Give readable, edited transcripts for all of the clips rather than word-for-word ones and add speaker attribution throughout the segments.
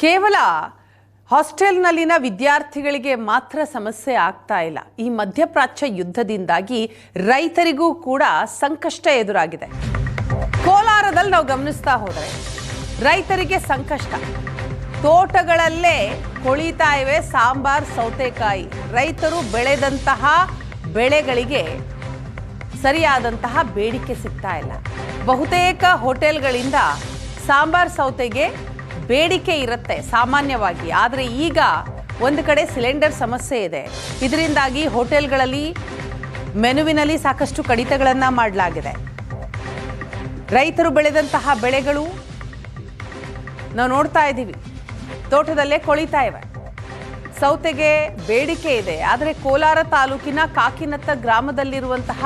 Speaker 1: ಕೇವಲ ಹಾಸ್ಟೆಲ್ನಲ್ಲಿನ ವಿದ್ಯಾರ್ಥಿಗಳಿಗೆ ಮಾತ್ರ ಸಮಸ್ಯೆ ಆಗ್ತಾ ಇಲ್ಲ. ಈ ಮಧ್ಯಪ್ರಾಚ್ಯ ಯುದ್ಧದಿಂದಾಗಿ ರೈತರಿಗೂ ಕೂಡ ಸಂಕಷ್ಟ ಎದುರಾಗಿದೆ. ಕೋಲಾರದಲ್ಲಿ ನಾವು ಗಮನಿಸ್ತಾ ಹೋದರೆ ರೈತರಿಗೆ ಸಂಕಷ್ಟ. ತೋಟಗಳಲ್ಲೇ ಕೊಳಿತಾ ಇವೆ ಸಾಂಬಾರ್ ಸೌತೆಕಾಯಿ. ರೈತರು ಬೆಳೆದಂತಹ ಬೆಳೆಗಳಿಗೆ ಸರಿಯಾದಂತಹ ಬೇಡಿಕೆ ಸಿಗ್ತಾ ಇಲ್ಲ. ಬಹುತೇಕ ಹೋಟೆಲ್ಗಳಿಂದ ಸಾಂಬಾರ್ ಸೌತೆಗೆ ಬೇಡಿಕೆ ಇರುತ್ತೆ ಸಾಮಾನ್ಯವಾಗಿ. ಆದರೆ ಈಗ ಒಂದು ಕಡೆ ಸಿಲಿಂಡರ್ ಸಮಸ್ಯೆ ಇದೆ. ಇದರಿಂದಾಗಿ ಹೋಟೆಲ್ಗಳಲ್ಲಿ ಮೆನುವಿನಲ್ಲಿ ಸಾಕಷ್ಟು ಕಡಿತಗಳನ್ನು ಮಾಡಲಾಗಿದೆ. ರೈತರು ಬೆಳೆದಂತಹ ಬೆಳೆಗಳು ನಾವು ನೋಡ್ತಾ ಇದ್ದೀವಿ, ತೋಟದಲ್ಲೇ ಕೊಳಿತಾ ಇವೆ. ಸೌತೆಗೆ ಬೇಡಿಕೆ ಇದೆ. ಆದರೆ ಕೋಲಾರ ತಾಲೂಕಿನ ಕಾಕಿನತ್ತ ಗ್ರಾಮದಲ್ಲಿರುವಂತಹ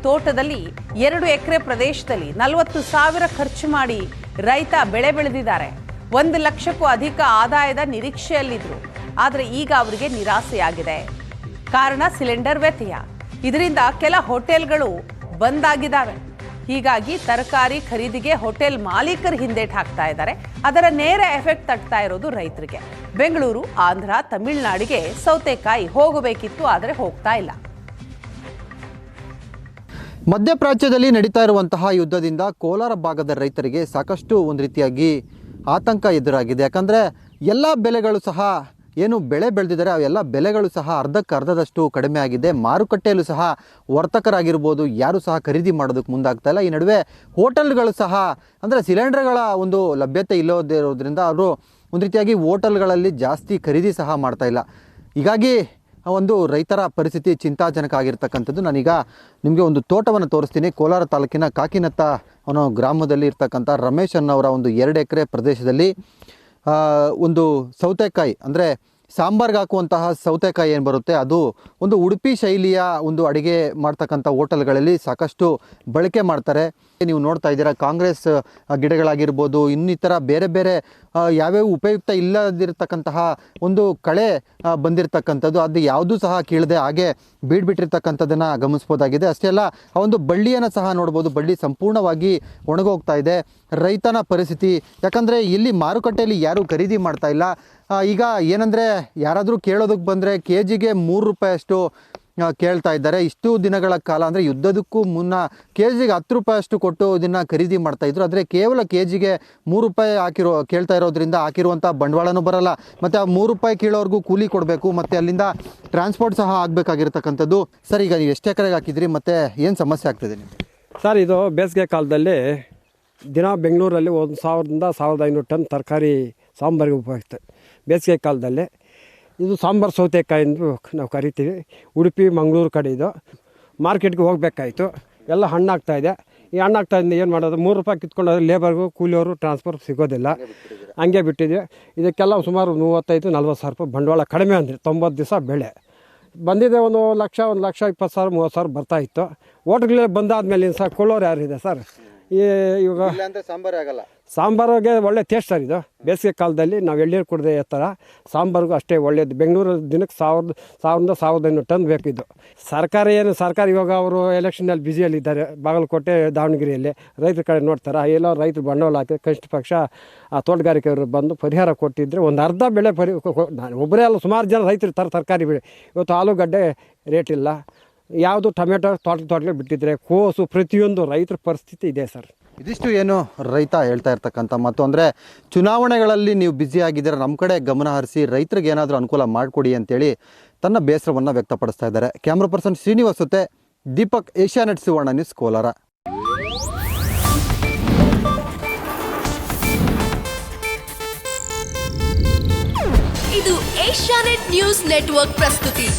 Speaker 1: ತೋಟದಲ್ಲಿ 2 ಎಕರೆ ಪ್ರದೇಶದಲ್ಲಿ 40,000 ಖರ್ಚು ಮಾಡಿ ರೈತ ಬೆಳೆ ಬೆಳೆದಿದ್ದಾರೆ. 1 ಲಕ್ಷಕ್ಕೂ ಅಧಿಕ ಆದಾಯದ ನಿರೀಕ್ಷೆಯಲ್ಲಿದ್ದರು. ಆದರೆ ಈಗ ಅವರಿಗೆ ನಿರಾಸೆಯಾಗಿದೆ. ಕಾರಣ ಸಿಲಿಂಡರ್ ವ್ಯತ್ಯಯ. ಇದರಿಂದ ಕೆಲ ಹೋಟೆಲ್ಗಳು ಬಂದ್ ಆಗಿದ್ದಾವೆ. ಹೀಗಾಗಿ ತರಕಾರಿ ಖರೀದಿಗೆ ಹೋಟೆಲ್ ಮಾಲೀಕರು ಹಿಂದೇಟು ಹಾಕ್ತಾ ಇದ್ದಾರೆ. ಅದರ ನೇರ ಎಫೆಕ್ಟ್ ತಟ್ತಾ ಇರೋದು ರೈತರಿಗೆ. ಬೆಂಗಳೂರು, ಆಂಧ್ರ, ತಮಿಳುನಾಡಿಗೆ ಸೌತೆಕಾಯಿ ಹೋಗಬೇಕಿತ್ತು, ಆದರೆ ಹೋಗ್ತಾ ಇಲ್ಲ.
Speaker 2: ಮಧ್ಯಪ್ರಾಚ್ಯದಲ್ಲಿ ನಡೀತಾ ಇರುವಂತಹ ಯುದ್ಧದಿಂದ ಕೋಲಾರ ಭಾಗದ ರೈತರಿಗೆ ಸಾಕಷ್ಟು ಒಂದು ರೀತಿಯಾಗಿ ಆತಂಕ ಎದುರಾಗಿದೆ. ಯಾಕಂದರೆ ಎಲ್ಲ ಬೆಲೆಗಳು ಸಹ ಏನು ಬೆಳೆ ಬೆಳೆದಿದ್ದಾರೆ ಅವೆಲ್ಲ ಬೆಲೆಗಳು ಸಹ ಅರ್ಧದಷ್ಟು ಕಡಿಮೆ ಆಗಿದೆ. ಮಾರುಕಟ್ಟೆಯಲ್ಲೂ ಸಹ ವರ್ತಕರಾಗಿರ್ಬೋದು ಯಾರು ಸಹ ಖರೀದಿ ಮಾಡೋದಕ್ಕೆ ಮುಂದಾಗ್ತಾ ಇಲ್ಲ. ಈ ನಡುವೆ ಹೋಟೆಲ್ಗಳು ಸಹ ಅಂದರೆ ಸಿಲಿಂಡರ್ಗಳ ಒಂದು ಲಭ್ಯತೆ ಇರೋದ್ರಿಂದ ಅವರು ಒಂದು ರೀತಿಯಾಗಿ ಹೋಟೆಲ್ಗಳಲ್ಲಿ ಜಾಸ್ತಿ ಖರೀದಿ ಸಹ ಮಾಡ್ತಾ ಇಲ್ಲ. ಹೀಗಾಗಿ ಒಂದು ರೈತರ ಪರಿಸ್ಥಿತಿ ಚಿಂತಾಜನಕ ಆಗಿರ್ತಕ್ಕಂಥದ್ದು. ನಾನೀಗ ನಿಮಗೆ ಒಂದು ತೋಟವನ್ನು ತೋರಿಸ್ತೀನಿ. ಕೋಲಾರ ತಾಲೂಕಿನ ಕಾಕಿನತ್ತ ಅನ್ನೋ ಗ್ರಾಮದಲ್ಲಿ ಇರ್ತಕ್ಕಂಥ ರಮೇಶ್ ಅನ್ನೋರ ಒಂದು 2 ಎಕರೆ ಪ್ರದೇಶದಲ್ಲಿ ಒಂದು ಸೌತೆಕಾಯಿ ಅಂದರೆ ಸಾಂಬಾರ್ಗೆ ಹಾಕುವಂತಹ ಸೌತೆಕಾಯಿ ಏನು ಬರುತ್ತೆ ಅದು ಒಂದು ಉಡುಪಿ ಶೈಲಿಯ ಒಂದು ಅಡುಗೆ ಮಾಡ್ತಕ್ಕಂಥ ಹೋಟೆಲ್ಗಳಲ್ಲಿ ಸಾಕಷ್ಟು ಬಳಕೆ ಮಾಡ್ತಾರೆ. ನೀವು ನೋಡ್ತಾ ಇದ್ದೀರಾ, ಕಾಂಗ್ರೆಸ್ ಗಿಡಗಳಾಗಿರ್ಬೋದು, ಇನ್ನಿತರ ಬೇರೆ ಬೇರೆ ಯಾವ್ಯಾವ ಉಪಯುಕ್ತ ಇಲ್ಲದಿರ್ತಕ್ಕಂತಹ ಒಂದು ಕಳೆ ಬಂದಿರತಕ್ಕಂಥದ್ದು, ಅದು ಯಾವುದೂ ಸಹ ಕೀಳದೆ ಹಾಗೆ ಬೀಡ್ಬಿಟ್ಟಿರ್ತಕ್ಕಂಥದ್ದನ್ನು ಗಮನಿಸ್ಬೋದಾಗಿದೆ. ಅಷ್ಟೇ ಅಲ್ಲ, ಆ ಒಂದು ಬಳ್ಳಿಯನ್ನು ಸಹ ನೋಡ್ಬೋದು. ಬಳ್ಳಿ ಸಂಪೂರ್ಣವಾಗಿ ಒಣಗೋಗ್ತಾ ಇದೆ. ರೈತನ ಪರಿಸ್ಥಿತಿ, ಯಾಕಂದರೆ ಇಲ್ಲಿ ಮಾರುಕಟ್ಟೆಯಲ್ಲಿ ಯಾರೂ ಖರೀದಿ ಮಾಡ್ತಾ ಇಲ್ಲ. ಈಗ ಏನಂದರೆ ಯಾರಾದರೂ ಕೇಳೋದಕ್ಕೆ ಬಂದರೆ ಕೆಜಿಗೆ 3 ರೂಪಾಯಿ ಅಷ್ಟು ಕೇಳ್ತಾ ಇದ್ದಾರೆ. ಇಷ್ಟು ದಿನಗಳ ಕಾಲ ಅಂದರೆ ಯುದ್ಧದಕ್ಕೂ ಮುನ್ನ ಕೆಜಿಗೆ 10 ರೂಪಾಯಿ ಅಷ್ಟು ಕೊಟ್ಟು ಇದನ್ನು ಖರೀದಿ ಮಾಡ್ತಾಯಿದ್ರು. ಆದರೆ ಕೇವಲ ಕೆಜಿಗೆ 3 ರೂಪಾಯಿ ಕೇಳ್ತಾ ಇರೋದ್ರಿಂದ ಹಾಕಿರುವಂಥ ಬಂಡವಾಳನೂ ಬರಲ್ಲ. ಮತ್ತು ಆ 3 ರೂಪಾಯಿ ಕೀಳೋರ್ಗೂ ಕೂಲಿ ಕೊಡಬೇಕು, ಮತ್ತು ಅಲ್ಲಿಂದ ಟ್ರಾನ್ಸ್ಪೋರ್ಟ್ ಸಹ ಆಗಬೇಕಾಗಿರ್ತಕ್ಕಂಥದ್ದು. ಸರ್, ಈಗ ನೀವು ಎಷ್ಟು ಎಕರೆಗೆ ಹಾಕಿದ್ರಿ ಮತ್ತು ಏನು ಸಮಸ್ಯೆ ಆಗ್ತದೆ ನಿಮಗೆ?
Speaker 3: ಸರ್, ಇದು ಬೇಸಿಗೆ ಕಾಲದಲ್ಲಿ ದಿನ ಬೆಂಗಳೂರಲ್ಲಿ 1,000ರಿಂದ 1,500 ಟನ್ ತರಕಾರಿ ಸಾಂಬಾರಿಗೆ ಉಪಯೋಗಿಸ್ತೇವೆ. ಬೇಸಿಗೆ ಕಾಲದಲ್ಲಿ ಇದು ಸಾಂಬಾರು ಸೌತೆಕಾಯಿ ಎಂದು ನಾವು ಕರಿತೀವಿ. ಉಡುಪಿ, ಮಂಗಳೂರು ಕಡೆ ಇದು ಮಾರ್ಕೆಟ್ಗೆ ಹೋಗಬೇಕಾಯಿತು. ಎಲ್ಲ ಹಣ್ಣಾಗ್ತಾಯಿದೆ. ಈ ಹಣ್ಣಾಗ್ತಾಯಿದ್ದ ಏನು ಮಾಡೋದು, 3 ರೂಪಾಯಿ ಕಿತ್ಕೊಂಡೋದ್ರೆ ಲೇಬರ್ಗೂ ಕೂಲಿಯವರು ಟ್ರಾನ್ಸ್ಫರ್ ಸಿಗೋದಿಲ್ಲ. ಹಂಗೆ ಬಿಟ್ಟಿದ್ವಿ. ಇದಕ್ಕೆಲ್ಲ ಸುಮಾರು 35-40 ಸಾವಿರ ರೂಪಾಯಿ ಬಂಡವಾಳ ಕಡಿಮೆ ಅಂದರೆ 90 ದಿವಸ ಬೆಳೆ ಬಂದಿದೆ. 1 ಲಕ್ಷ 1,20,000 30,000 ಬರ್ತಾಯಿತ್ತು. ಹೋಟ್ಲ್ಗಳೇ ಬಂದಾದ್ಮೇಲೆ ಸಹ ಕೊಳ್ಳೋರು ಯಾರಿದೆ ಸರ್? ಇವಾಗ
Speaker 2: ಸಾಂಬಾರು ಆಗಲ್ಲ.
Speaker 3: ಸಾಂಬಾರಿಗೆ ಒಳ್ಳೆ ಟೇಸ್ಟ್ ಸರ್. ಇದು ಬೇಸಿಗೆ ಕಾಲದಲ್ಲಿ ನಾವು ಎಳ್ನೀರು ಕುಡಿದೆ ಥರ ಸಾಂಬಾರಿಗೂ ಅಷ್ಟೇ ಒಳ್ಳೆಯದು. ಬೆಂಗಳೂರು ದಿನಕ್ಕೆ 1,000-1,500 ಟನ್ ಬೇಕಿದ್ದು. ಸರ್ಕಾರ ಇವಾಗ ಅವರು ಎಲೆಕ್ಷನಲ್ಲಿ ಬ್ಯುಸಿಯಲ್ಲಿದ್ದಾರೆ. ಬಾಗಲಕೋಟೆ, ದಾವಣಗೆರೆಯಲ್ಲಿ ರೈತರ ಕಡೆ ನೋಡ್ತಾರೆ. ಎಲ್ಲೋ ರೈತರು ಬಂಡವಾಳ ಹಾಕಿ ಕನಿಷ್ಠ ಪಕ್ಷ ಆ ತೋಟಗಾರಿಕೆಯವರು ಬಂದು ಪರಿಹಾರ ಕೊಟ್ಟಿದ್ದರೆ ಒಂದು ಅರ್ಧ ಬೆಳೆ ನಾನು ಒಬ್ಬರೇ ಅಲ್ಲ, ಸುಮಾರು ಜನ ರೈತರು ಇರ್ತಾರೆ ತರಕಾರಿ ಬೆಳೆ. ಇವತ್ತು ಆಲೂಗಡ್ಡೆ ರೇಟ್ ಇಲ್ಲ, ಯಾವುದು ಟೊಮೆಟೊ ತೋಟಗಳು ಬಿಟ್ಟಿದ್ರೆ, ಕೋಸು, ಪ್ರತಿಯೊಂದು ರೈತರ ಪರಿಸ್ಥಿತಿ ಇದೆ ಸರ್.
Speaker 2: ಇದಿಷ್ಟು ಏನು ರೈತ ಹೇಳ್ತಾ ಇರ್ತಕ್ಕಂಥ ಮಾತು. ಅಂದರೆ ಚುನಾವಣೆಗಳಲ್ಲಿ ನೀವು ಬ್ಯುಸಿ ಆಗಿದ್ದೀರ, ನಮ್ಮ ಕಡೆ ಗಮನ ಹರಿಸಿ ರೈತರಿಗೆ ಏನಾದರೂ ಅನುಕೂಲ ಮಾಡಿಕೊಡಿ ಅಂತೇಳಿ ತನ್ನ ಬೇಸರವನ್ನು ವ್ಯಕ್ತಪಡಿಸ್ತಾ ಇದ್ದಾರೆ. ಕ್ಯಾಮ್ರಾ ಪರ್ಸನ್ ಶ್ರೀನಿವಾಸ್ ಜೊತೆ ದೀಪಕ್, ಏಷ್ಯಾನೆಟ್ ಸುವರ್ಣ ನ್ಯೂಸ್, ಕೋಲಾರ.
Speaker 4: ಇದು ಏಷ್ಯಾನೆಟ್ ನ್ಯೂಸ್ ನೆಟ್ವರ್ಕ್ ಪ್ರಸ್ತುತಿ.